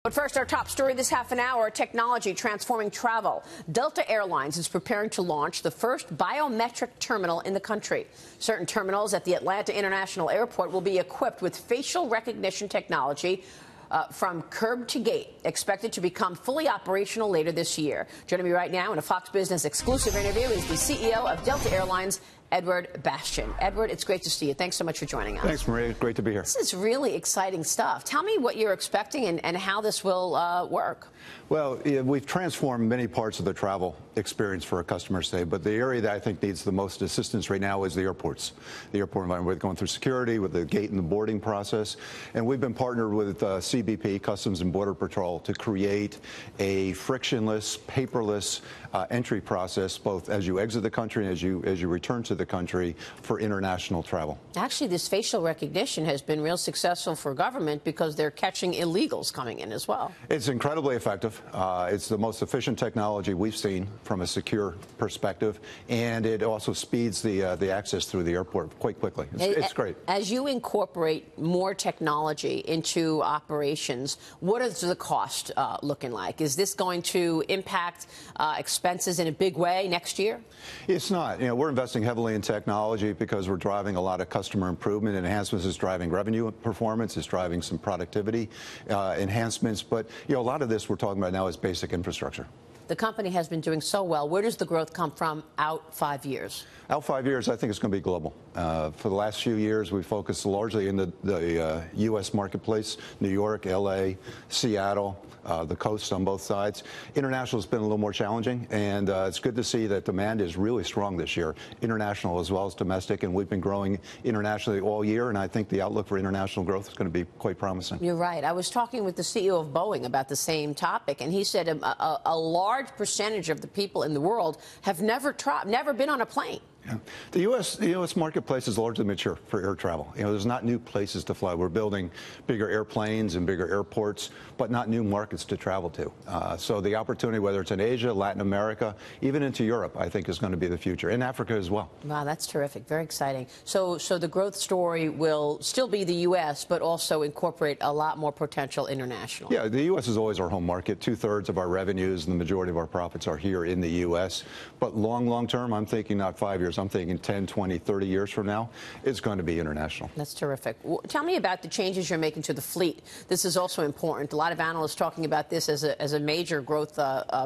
But first, our top story this half an hour, technology transforming travel. Delta Airlines is preparing to launch the first biometric terminal in the country. Certain terminals at the Atlanta International Airport will be equipped with facial recognition technology from curb to gate, expected to become fully operational later this year. Joining me right now in a Fox Business exclusive interview is the CEO of Delta Airlines, Edward Bastian. Edward, it's great to see you. Thanks so much for joining us. Thanks, Maria. Great to be here. This is really exciting stuff. Tell me what you're expecting and how this will work. Well, we've transformed many parts of the travel experience for our customers today, but the area that I think needs the most assistance right now is the airports. The airport environment, we're going through security with the gate and the boarding process, and we've been partnered with CBP, Customs and Border Patrol, to create a frictionless, paperless entry process, both as you exit the country and as you return to the country for international travel. Actually, this facial recognition has been real successful for government because they're catching illegals coming in as well. It's incredibly effective. It's the most efficient technology we've seen from a secure perspective, and it also speeds the access through the airport quite quickly. It's great. As you incorporate more technology into operations, what is the cost looking like? Is this going to impact expenses in a big way next year? It's not. You know, we're investing heavily in technology because we're driving a lot of customer improvement enhancements. Is driving revenue performance. Is driving some productivity enhancements. But a lot of this we're talking about now is basic infrastructure. The company has been doing so well. Where does the growth come from out 5 years? Out 5 years, I think it's going to be global. For the last few years, we focused largely in the U.S. marketplace, New York, L.A., Seattle, the coast on both sides. International has been a little more challenging, and it's good to see that demand is really strong this year, international as well as domestic, and we've been growing internationally all year, and I think the outlook for international growth is going to be quite promising. You're right. I was talking with the CEO of Boeing about the same topic, and he said a large percentage of the people in the world have never been on a plane. Yeah. The U.S. marketplace is largely mature for air travel. There's not new places to fly. We're building bigger airplanes and bigger airports, but not new markets to travel to. So the opportunity, whether it's in Asia, Latin America, even into Europe, I think is going to be the future, in Africa as well. Wow, that's terrific. Very exciting. So the growth story will still be the U.S., but also incorporate a lot more potential international. Yeah, the U.S. is always our home market. 2/3 of our revenues and the majority of our profits are here in the U.S. But long term, I'm thinking not 5 years. I'm thinking 10, 20, 30 years from now, it's going to be international. That's terrific. Tell me about the changes you're making to the fleet. This is also important. A lot of analysts talking about this as a major growth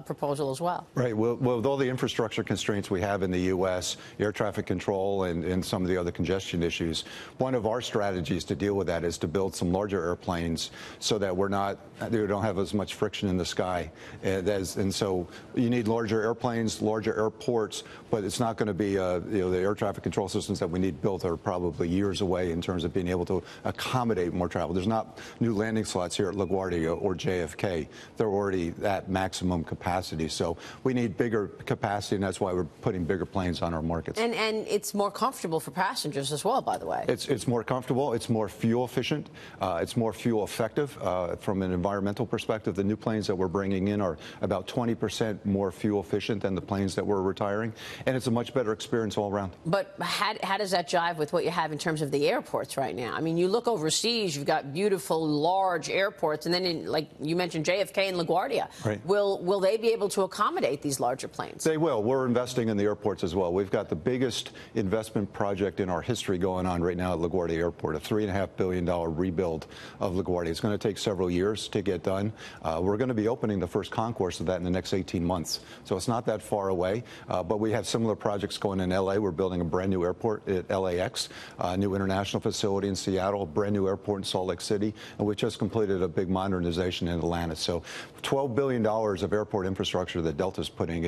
proposal as well. Right. Well, with all the infrastructure constraints we have in the U.S., air traffic control and some of the other congestion issues, one of our strategies to deal with that is to build some larger airplanes so that we don't have as much friction in the sky. And so you need larger airplanes, larger airports, but it's not going to be the air traffic control systems that we need built are probably years away in terms of being able to accommodate more travel. There's not new landing slots here at LaGuardia or JFK. They're already at maximum capacity. So we need bigger capacity, and that's why we're putting bigger planes on our markets. And it's more comfortable for passengers as well, by the way. It's more comfortable. It's more fuel efficient. It's more fuel effective from an environmental perspective. The new planes that we're bringing in are about 20% more fuel efficient than the planes that we're retiring, and it's a much better experience all around. But how does that jive with what you have in terms of the airports right now? I mean, you look overseas, you've got beautiful, large airports, and then, like you mentioned, JFK and LaGuardia. Right. Will they be able to accommodate these larger planes? They will. We're investing in the airports as well. We've got the biggest investment project in our history going on right now at LaGuardia Airport, a $3.5 billion rebuild of LaGuardia. It's going to take several years to get done. We're going to be opening the first concourse of that in the next 18 months. So it's not that far away, but we have similar projects going in L.A. We're building a brand new airport at LAX, a new international facility in Seattle, a brand new airport in Salt Lake City, and we just completed a big modernization in Atlanta. So $12 billion of airport infrastructure that Delta's putting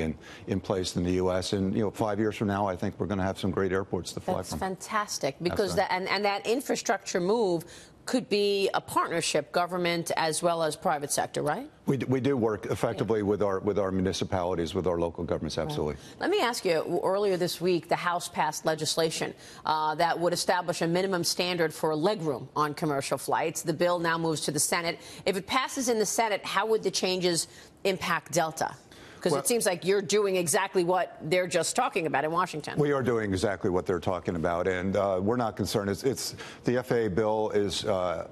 in place in the U.S. And 5 years from now, I think we're going to have some great airports to fly from. That's fantastic, because that infrastructure move could be a partnership, government as well as private sector, right? We do work effectively with our municipalities, with our local governments, absolutely. Right. Let me ask you, earlier this week, the House passed legislation that would establish a minimum standard for legroom on commercial flights. The bill now moves to the Senate. If it passes in the Senate, how would the changes impact Delta? Because it seems like you're doing exactly what they're just talking about in Washington. We are doing exactly what they're talking about, and we're not concerned. It's the FAA bill is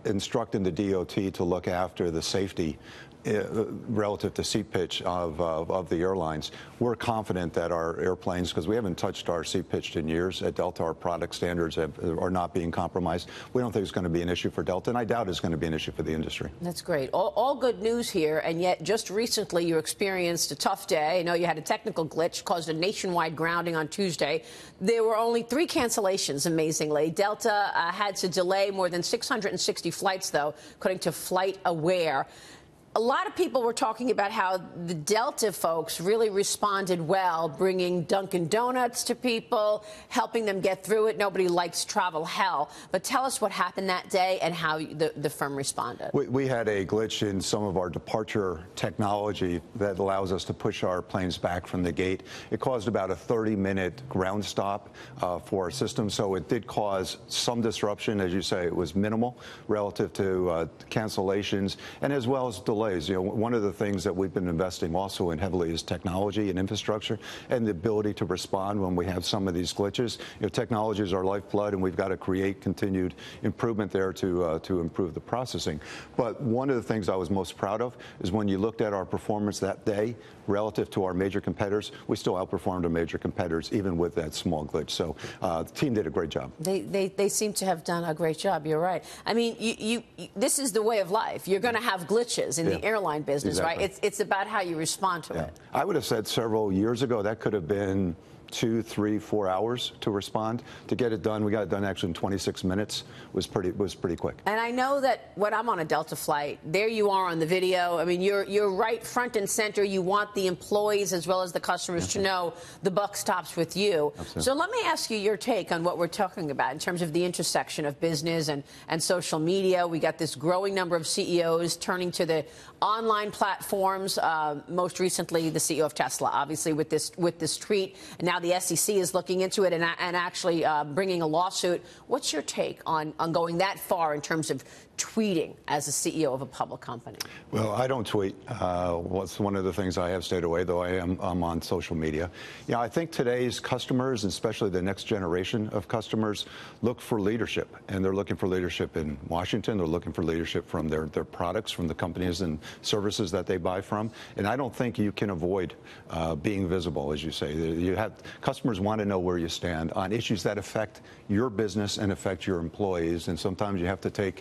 instructing the DOT to look after the safety relative to seat pitch of the airlines. We're confident that our airplanes, because we haven't touched our seat pitch in years at Delta, our product standards are not being compromised. We don't think it's going to be an issue for Delta, and I doubt it's going to be an issue for the industry. That's great. All good news here, and yet just recently you experienced a tough day. I know you had a technical glitch, caused a nationwide grounding on Tuesday. There were only 3 cancellations, amazingly. Delta had to delay more than 660 flights, though, according to FlightAware. A lot of people were talking about how the Delta folks really responded well, bringing Dunkin' Donuts to people, helping them get through it. Nobody likes travel hell. But tell us what happened that day and how the firm responded. We had a glitch in some of our departure technology that allows us to push our planes back from the gate. It caused about a 30-minute ground stop for our system, so it did cause some disruption. As you say, it was minimal relative to cancellations and as well as delays. You know, one of the things that we've been investing also in heavily is technology and infrastructure and the ability to respond when we have some of these glitches. You know, technology is our lifeblood, and we've got to create continued improvement there to improve the processing. But one of the things I was most proud of is when you looked at our performance that day relative to our major competitors, we still outperformed our major competitors even with that small glitch. So the team did a great job. They seem to have done a great job. You're right. I mean, this is the way of life. You're going to have glitches in the airline business, exactly. right? It's about how you respond to it. I would have said several years ago that could have been 2, 3, 4 hours to respond. To get it done, we got it done actually in 26 minutes. Was pretty quick. And I know that when I'm on a Delta flight, there you are on the video. I mean, you're right front and center. You want the employees as well as the customers to know the buck stops with you. Absolutely. So let me ask you your take on what we're talking about in terms of the intersection of business and social media. We got this growing number of CEOs turning to the online platforms. Most recently, the CEO of Tesla, obviously with this tweet. And now the SEC is looking into it and actually bringing a lawsuit. What's your take on going that far in terms of tweeting as a CEO of a public company? Well, I don't tweet. What's one of the things I have stayed away, though I'm on social media. You know, I think today's customers, especially the next generation of customers, look for leadership, and they're looking for leadership in Washington. They're looking for leadership from their products, from the companies and services that they buy from. And I don't think you can avoid being visible, as you say. Customers want to know where you stand on issues that affect your business and affect your employees. And sometimes you have to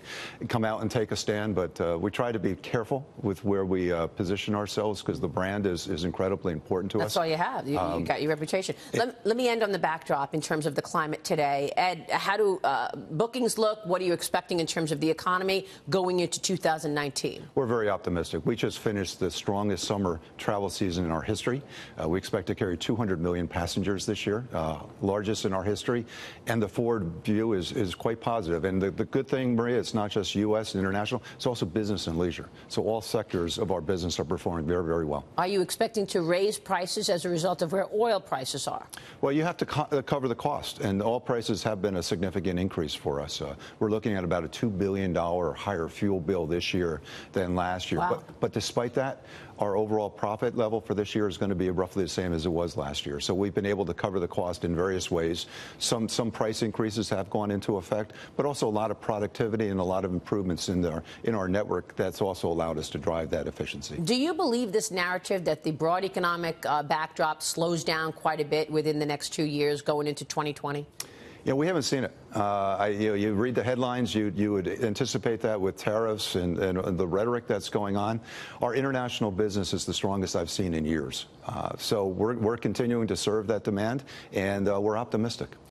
come out and take a stand, but we try to be careful with where we position ourselves because the brand is incredibly important to us. That's all you have. You got your reputation. Let me end on the backdrop in terms of the climate today. Ed, how do bookings look? What are you expecting in terms of the economy going into 2019? We're very optimistic. We just finished the strongest summer travel season in our history. We expect to carry 200 million passengers this year, largest in our history, and the forward view is quite positive. And the good thing, Maria, it's not just U.S. and international, it's also business and leisure. So all sectors of our business are performing very, very well. Are you expecting to raise prices as a result of where oil prices are? Well, you have to cover the cost, and oil prices have been a significant increase for us. We're looking at about a $2 billion higher fuel bill this year than last year. Wow. But despite that, our overall profit level for this year is going to be roughly the same as it was last year. So we've been able to cover the cost in various ways. Some price increases have gone into effect, but also a lot of productivity and a lot of improvements in our network that's also allowed us to drive that efficiency. Do you believe this narrative that the broad economic backdrop slows down quite a bit within the next 2 years going into 2020? Yeah, we haven't seen it. You read the headlines, you would anticipate that with tariffs and the rhetoric that's going on. Our international business is the strongest I've seen in years. So we're continuing to serve that demand, and we're optimistic.